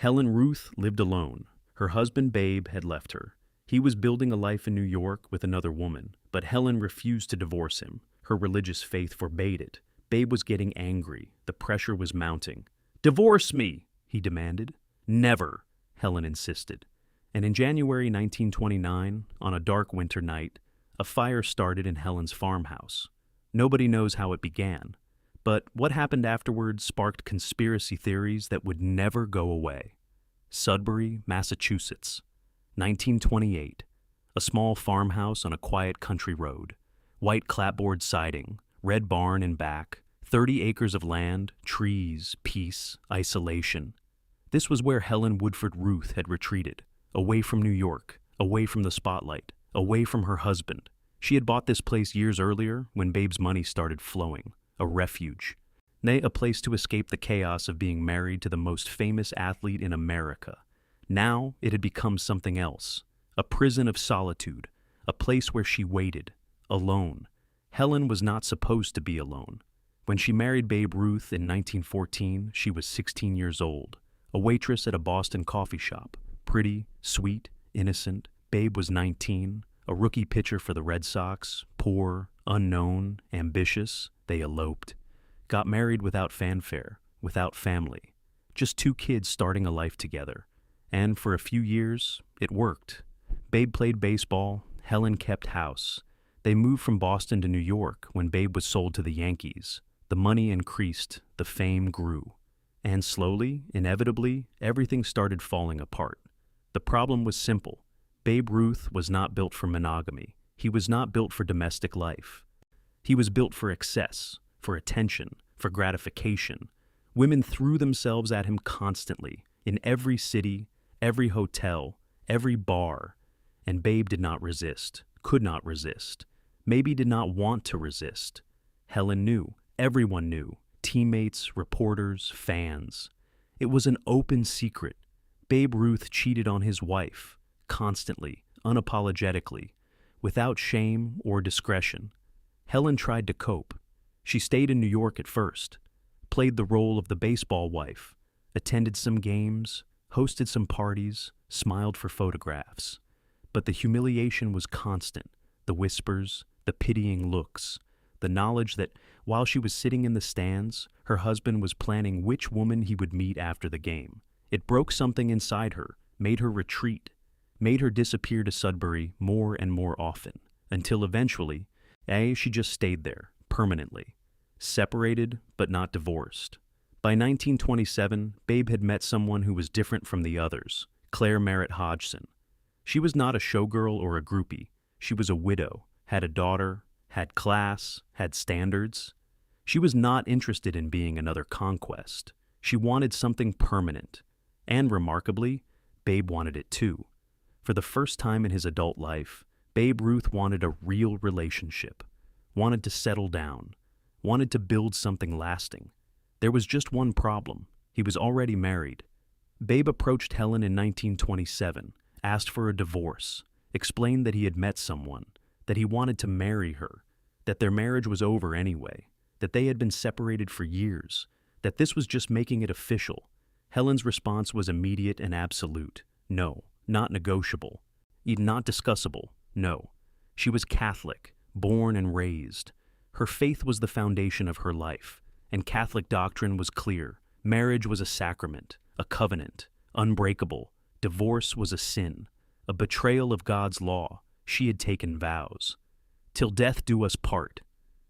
Helen Ruth lived alone. Her husband, Babe, had left her. He was building a life in New York with another woman, but Helen refused to divorce him. Her religious faith forbade it. Babe was getting angry. The pressure was mounting. "Divorce me," he demanded. "Never," Helen insisted. And in January 1929, on a dark winter night, a fire started in Helen's farmhouse. Nobody knows how it began, but what happened afterwards sparked conspiracy theories that would never go away. Sudbury, Massachusetts, 1928. A small farmhouse on a quiet country road. White clapboard siding, red barn in back, 30 acres of land, trees, peace, isolation. This was where Helen Woodford Ruth had retreated, away from New York, away from the spotlight, away from her husband. She had bought this place years earlier when Babe's money started flowing, a refuge. Nay, a place to escape the chaos of being married to the most famous athlete in America. Now it had become something else, a prison of solitude, a place where she waited, alone. Helen was not supposed to be alone. When she married Babe Ruth in 1914, she was 16 years old, a waitress at a Boston coffee shop. Pretty, sweet, innocent. Babe was 19, a rookie pitcher for the Red Sox, poor, unknown, ambitious. They eloped. Got married without fanfare, without family. Just two kids starting a life together. And for a few years, it worked. Babe played baseball, Helen kept house. They moved from Boston to New York when Babe was sold to the Yankees. The money increased, the fame grew. And slowly, inevitably, everything started falling apart. The problem was simple. Babe Ruth was not built for monogamy. He was not built for domestic life. He was built for excess, for attention, for gratification. Women threw themselves at him constantly, in every city, every hotel, every bar. And Babe did not resist, could not resist. Maybe did not want to resist. Helen knew, everyone knew, teammates, reporters, fans. It was an open secret. Babe Ruth cheated on his wife, constantly, unapologetically, without shame or discretion. Helen tried to cope. She stayed in New York at first, played the role of the baseball wife, attended some games, hosted some parties, smiled for photographs. But the humiliation was constant, the whispers, the pitying looks, the knowledge that while she was sitting in the stands, her husband was planning which woman he would meet after the game. It broke something inside her, made her retreat, made her disappear to Sudbury more and more often, until eventually, she just stayed there, permanently. Separated, but not divorced. By 1927, Babe had met someone who was different from the others, Claire Hodgson. She was not a showgirl or a groupie. She was a widow, had a daughter, had class, had standards. She was not interested in being another conquest. She wanted something permanent. And remarkably, Babe wanted it too. For the first time in his adult life, Babe Ruth wanted a real relationship, wanted to settle down, wanted to build something lasting. There was just one problem. He was already married. Babe approached Helen in 1927, asked for a divorce, explained that he had met someone, that he wanted to marry her, that their marriage was over anyway, that they had been separated for years, that this was just making it official. Helen's response was immediate and absolute. No, not negotiable, even not discussable, no. She was Catholic, born and raised. Her faith was the foundation of her life, and Catholic doctrine was clear. Marriage was a sacrament, a covenant, unbreakable. Divorce was a sin, a betrayal of God's law. She had taken vows. Till death do us part.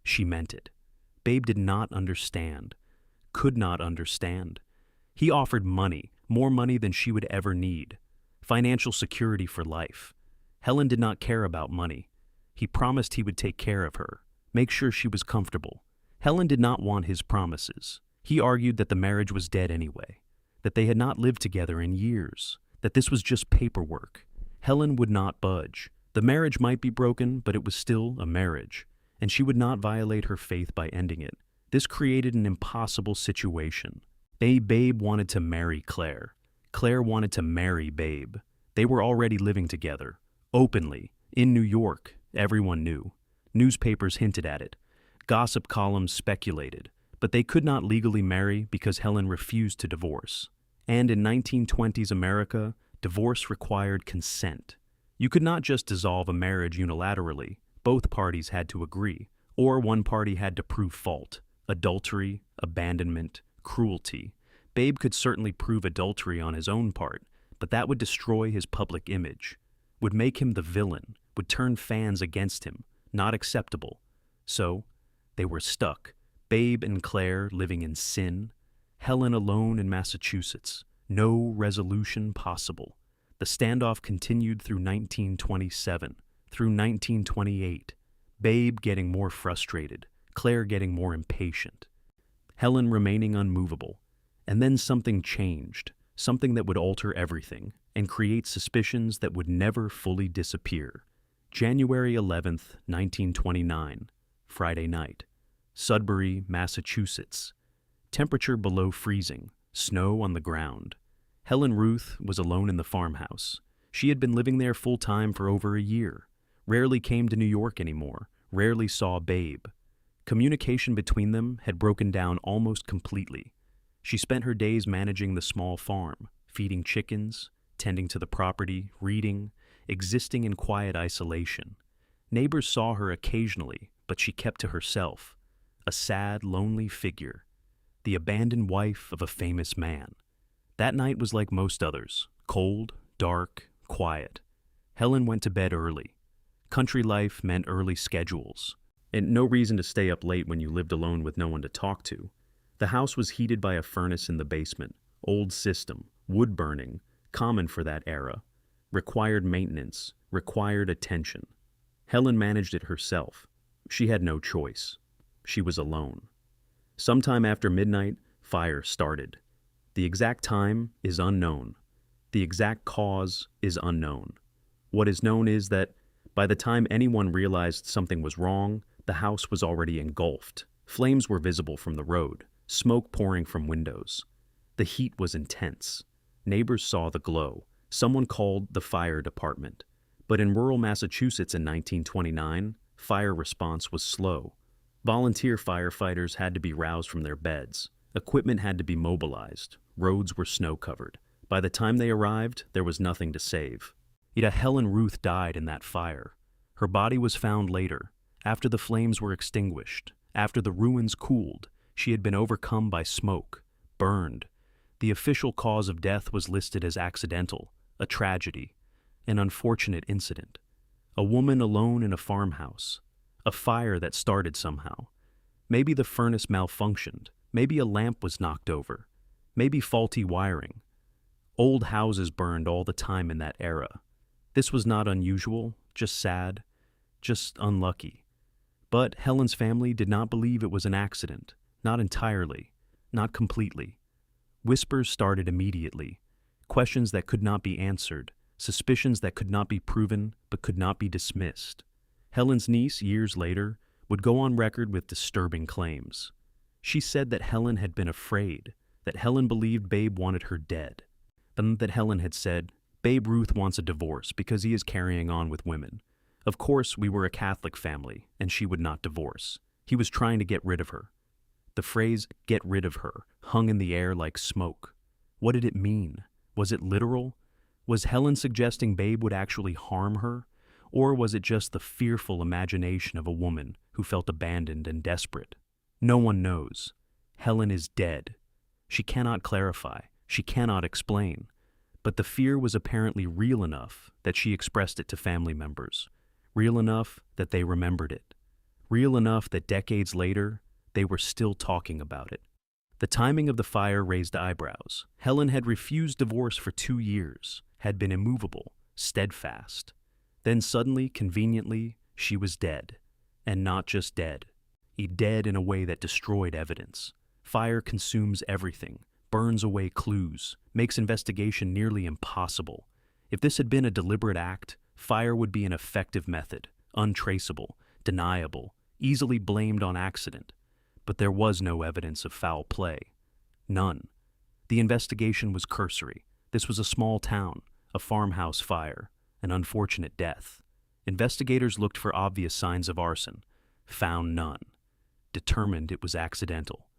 She meant it. Babe did not understand, could not understand. He offered money, more money than she would ever need, financial security for life. Helen did not care about money. He promised he would take care of her, make sure she was comfortable. Helen did not want his promises. He argued that the marriage was dead anyway, that they had not lived together in years, that this was just paperwork. Helen would not budge. The marriage might be broken, but it was still a marriage, and she would not violate her faith by ending it. This created an impossible situation. Babe wanted to marry Claire. Claire wanted to marry Babe. They were already living together, openly, in New York. Everyone knew. Newspapers hinted at it. Gossip columns speculated. But they could not legally marry because Helen refused to divorce. And in 1920s America, divorce required consent. You could not just dissolve a marriage unilaterally. Both parties had to agree, or one party had to prove fault. Adultery, abandonment, cruelty. Babe could certainly prove adultery on his own part, but that would destroy his public image, would make him the villain, would turn fans against him. Not acceptable. So, they were stuck. Babe and Claire living in sin. Helen alone in Massachusetts. No resolution possible. The standoff continued through 1927, through 1928. Babe getting more frustrated, Claire getting more impatient. Helen remaining unmovable. And then something changed, something that would alter everything, and create suspicions that would never fully disappear. January 11th, 1929, Friday night. Sudbury, Massachusetts. Temperature below freezing, snow on the ground. Helen Ruth was alone in the farmhouse. She had been living there full-time for over a year. Rarely came to New York anymore, rarely saw Babe. Communication between them had broken down almost completely. She spent her days managing the small farm, feeding chickens, tending to the property, reading, existing in quiet isolation. Neighbors saw her occasionally, but she kept to herself. A sad, lonely figure. The abandoned wife of a famous man. That night was like most others. Cold, dark, quiet. Helen went to bed early. Country life meant early schedules. And no reason to stay up late when you lived alone with no one to talk to. The house was heated by a furnace in the basement. Old system. Wood burning. Common for that era. Required maintenance. Required attention. Helen managed it herself. She had no choice. She was alone. Sometime after midnight, fire started. The exact time is unknown. The exact cause is unknown. What is known is that by the time anyone realized something was wrong, the house was already engulfed. Flames were visible from the road, smoke pouring from windows. The heat was intense. Neighbors saw the glow. Someone called the fire department. But in rural Massachusetts in 1929, fire response was slow. Volunteer firefighters had to be roused from their beds. Equipment had to be mobilized. Roads were snow-covered. By the time they arrived, there was nothing to save. Yet Helen Ruth died in that fire. Her body was found later, after the flames were extinguished, after the ruins cooled. She had been overcome by smoke, burned. The official cause of death was listed as accidental, a tragedy, an unfortunate incident. A woman alone in a farmhouse. A fire that started somehow. Maybe the furnace malfunctioned. Maybe a lamp was knocked over. Maybe faulty wiring. Old houses burned all the time in that era. This was not unusual, just sad, just unlucky. But Helen's family did not believe it was an accident. Not entirely. Not completely. Whispers started immediately. Questions that could not be answered. Suspicions that could not be proven but could not be dismissed. Helen's niece, years later, would go on record with disturbing claims. She said that Helen had been afraid, that Helen believed Babe wanted her dead, and that Helen had said, "Babe Ruth wants a divorce because he is carrying on with women. Of course, we were a Catholic family, and she would not divorce. He was trying to get rid of her." The phrase, "get rid of her," hung in the air like smoke. What did it mean? Was it literal? Was Helen suggesting Babe would actually harm her? Or was it just the fearful imagination of a woman who felt abandoned and desperate? No one knows. Helen is dead. She cannot clarify. She cannot explain. But the fear was apparently real enough that she expressed it to family members. Real enough that they remembered it. Real enough that decades later, they were still talking about it. The timing of the fire raised eyebrows. Helen had refused divorce for 2 years, had been immovable, steadfast. Then suddenly, conveniently, she was dead. And not just dead. Dead in a way that destroyed evidence. Fire consumes everything, burns away clues, makes investigation nearly impossible. If this had been a deliberate act, fire would be an effective method, untraceable, deniable, easily blamed on accident. But there was no evidence of foul play. None. The investigation was cursory. This was a small town, a farmhouse fire, an unfortunate death. Investigators looked for obvious signs of arson. Found none. Determined it was accidental.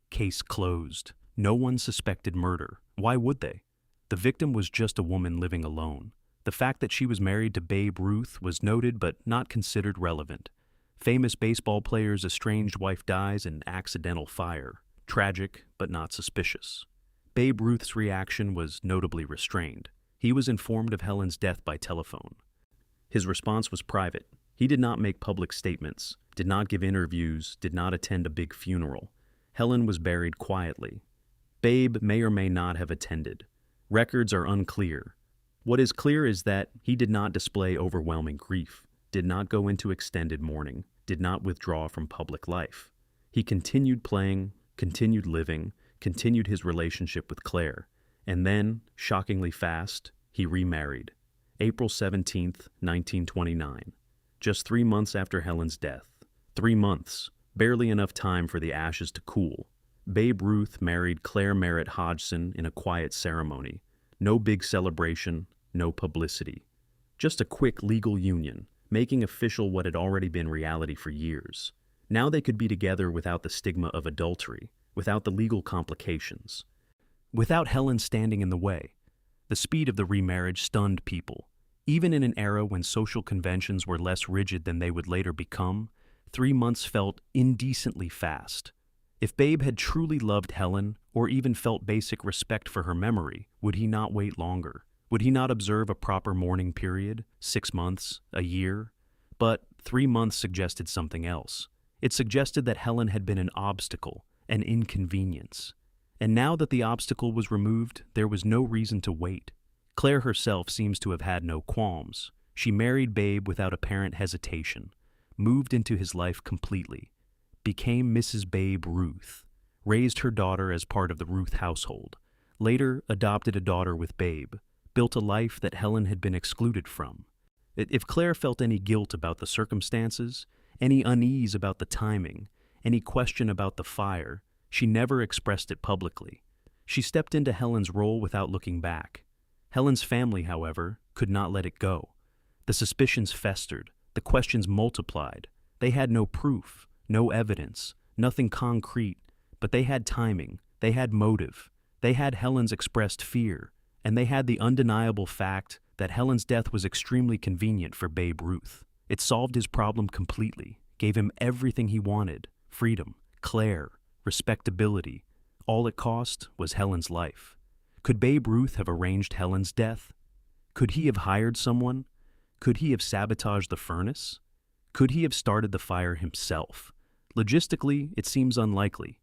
Case closed. No one suspected murder. Why would they? The victim was just a woman living alone. The fact that she was married to Babe Ruth was noted but not considered relevant. Famous baseball player's estranged wife dies in accidental fire. Tragic, but not suspicious. Babe Ruth's reaction was notably restrained. He was informed of Helen's death by telephone. His response was private. He did not make public statements, did not give interviews, did not attend a big funeral. Helen was buried quietly. Babe may or may not have attended. Records are unclear. What is clear is that he did not display overwhelming grief, did not go into extended mourning, did not withdraw from public life. He continued playing, continued living, continued his relationship with Claire, and then, shockingly fast, he remarried. April 17, 1929. Just 3 months after Helen's death. 3 months, barely enough time for the ashes to cool. Babe Ruth married Claire Hodgson in a quiet ceremony. No big celebration, no publicity. Just a quick legal union, making official what had already been reality for years. Now they could be together without the stigma of adultery, without the legal complications, without Helen standing in the way. The speed of the remarriage stunned people. Even in an era when social conventions were less rigid than they would later become, 3 months felt indecently fast. If Babe had truly loved Helen, or even felt basic respect for her memory, would he not wait longer? Would he not observe a proper mourning period, 6 months, a year? But 3 months suggested something else. It suggested that Helen had been an obstacle, an inconvenience. And now that the obstacle was removed, there was no reason to wait. Claire herself seems to have had no qualms. She married Babe without apparent hesitation, moved into his life completely, became Mrs. Babe Ruth, raised her daughter as part of the Ruth household, later adopted a daughter with Babe, built a life that Helen had been excluded from. If Claire felt any guilt about the circumstances, any unease about the timing, any question about the fire, she never expressed it publicly. She stepped into Helen's role without looking back. Helen's family, however, could not let it go. The suspicions festered, the questions multiplied. They had no proof, no evidence, nothing concrete, but they had timing, they had motive, they had Helen's expressed fear, and they had the undeniable fact that Helen's death was extremely convenient for Babe Ruth. It solved his problem completely, gave him everything he wanted: freedom, Claire, respectability. All it cost was Helen's life. Could Babe Ruth have arranged Helen's death? Could he have hired someone? Could he have sabotaged the furnace? Could he have started the fire himself? Logistically, it seems unlikely.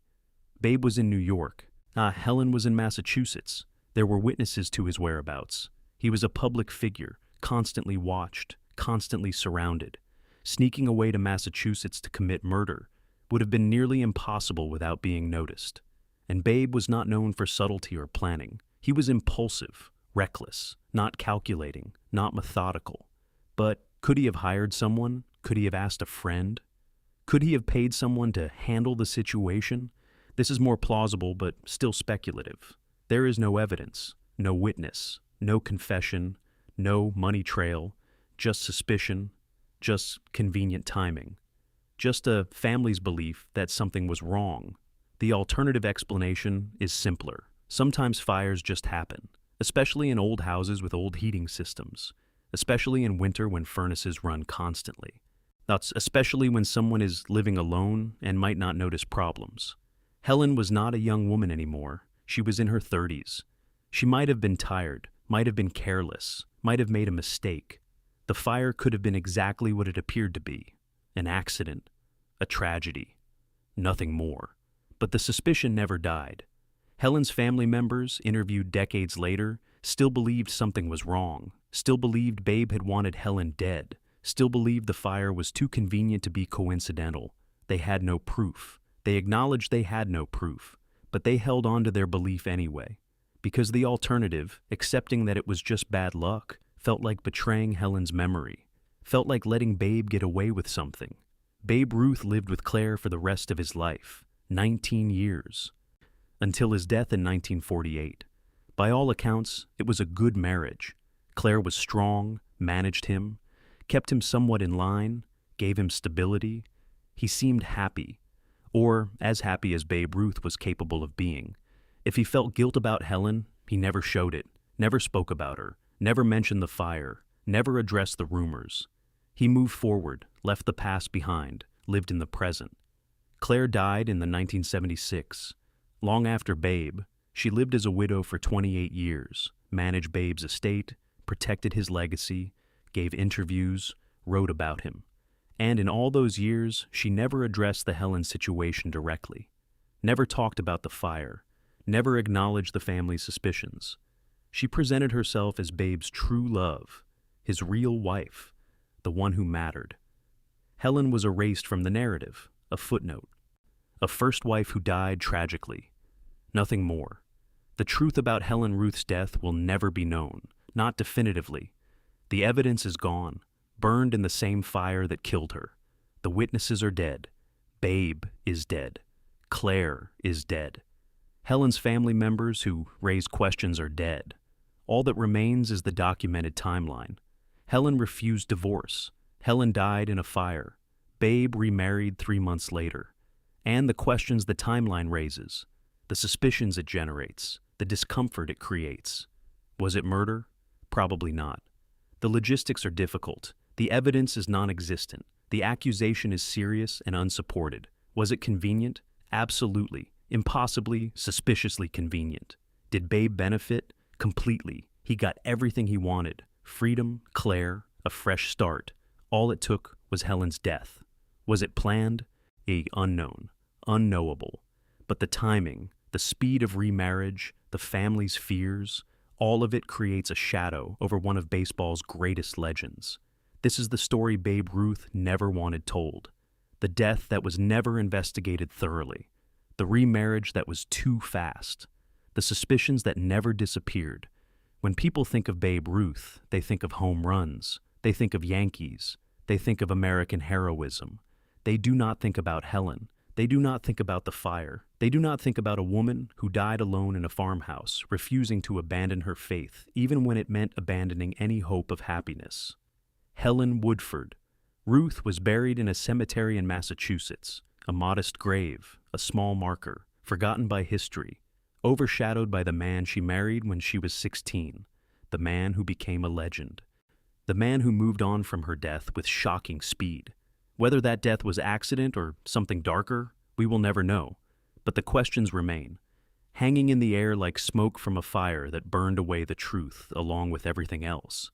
Babe was in New York. Helen was in Massachusetts. There were witnesses to his whereabouts. He was a public figure, constantly watched, constantly surrounded. Sneaking away to Massachusetts to commit murder would have been nearly impossible without being noticed. And Babe was not known for subtlety or planning. He was impulsive, reckless, not calculating, not methodical. But could he have hired someone? Could he have asked a friend? Could he have paid someone to handle the situation? This is more plausible, but still speculative. There is no evidence, no witness, no confession, no money trail, just suspicion, just convenient timing, just a family's belief that something was wrong. The alternative explanation is simpler. Sometimes fires just happen, especially in old houses with old heating systems, especially in winter when furnaces run constantly. That's especially when someone is living alone and might not notice problems. Helen was not a young woman anymore. She was in her 30s. She might have been tired, might have been careless, might have made a mistake. The fire could have been exactly what it appeared to be: an accident, a tragedy, nothing more. But the suspicion never died. Helen's family members, interviewed decades later, still believed something was wrong, still believed Babe had wanted Helen dead, still believed the fire was too convenient to be coincidental. They had no proof. They acknowledged they had no proof, but they held on to their belief anyway, because the alternative, accepting that it was just bad luck, felt like betraying Helen's memory, felt like letting Babe get away with something. Babe Ruth lived with Claire for the rest of his life, 19 years, until his death in 1948. By all accounts, it was a good marriage. Claire was strong, managed him, kept him somewhat in line, gave him stability. He seemed happy, or as happy as Babe Ruth was capable of being. If he felt guilt about Helen, He never showed it, never spoke about her, never mentioned the fire, never addressed the rumors. He moved forward, left the past behind, lived in the present. Claire died in the 1976. Long after Babe, she lived as a widow for 28 years, managed Babe's estate, protected his legacy, gave interviews, wrote about him. And in all those years, she never addressed the Helen situation directly, never talked about the fire, never acknowledged the family's suspicions. She presented herself as Babe's true love, his real wife, the one who mattered. Helen was erased from the narrative, a footnote, a first wife who died tragically. Nothing more. The truth about Helen Ruth's death will never be known, not definitively. The evidence is gone, burned in the same fire that killed her. The witnesses are dead. Babe is dead. Claire is dead. Helen's family members who raised questions are dead. All that remains is the documented timeline. Helen refused divorce. Helen died in a fire. Babe remarried 3 months later. And the questions the timeline raises, the suspicions it generates, the discomfort it creates. Was it murder? Probably not. The logistics are difficult. The evidence is non-existent. The accusation is serious and unsupported. Was it convenient? Absolutely. Impossibly, suspiciously convenient. Did Babe benefit? Completely. He got everything he wanted. Freedom, Claire, a fresh start. All it took was Helen's death. Was it planned? Unknown. Unknowable. But the timing, the speed of remarriage, the family's fears, all of it creates a shadow over one of baseball's greatest legends. This is the story Babe Ruth never wanted told. The death that was never investigated thoroughly. The remarriage that was too fast. The suspicions that never disappeared. When people think of Babe Ruth, they think of home runs. They think of Yankees. They think of American heroism. They do not think about Helen. They do not think about the fire. They do not think about a woman who died alone in a farmhouse, refusing to abandon her faith, even when it meant abandoning any hope of happiness. Helen Woodford. Ruth was buried in a cemetery in Massachusetts, a modest grave, a small marker, forgotten by history, overshadowed by the man she married when she was 16, the man who became a legend, the man who moved on from her death with shocking speed. Whether that death was accident or something darker, we will never know, but the questions remain, hanging in the air like smoke from a fire that burned away the truth along with everything else.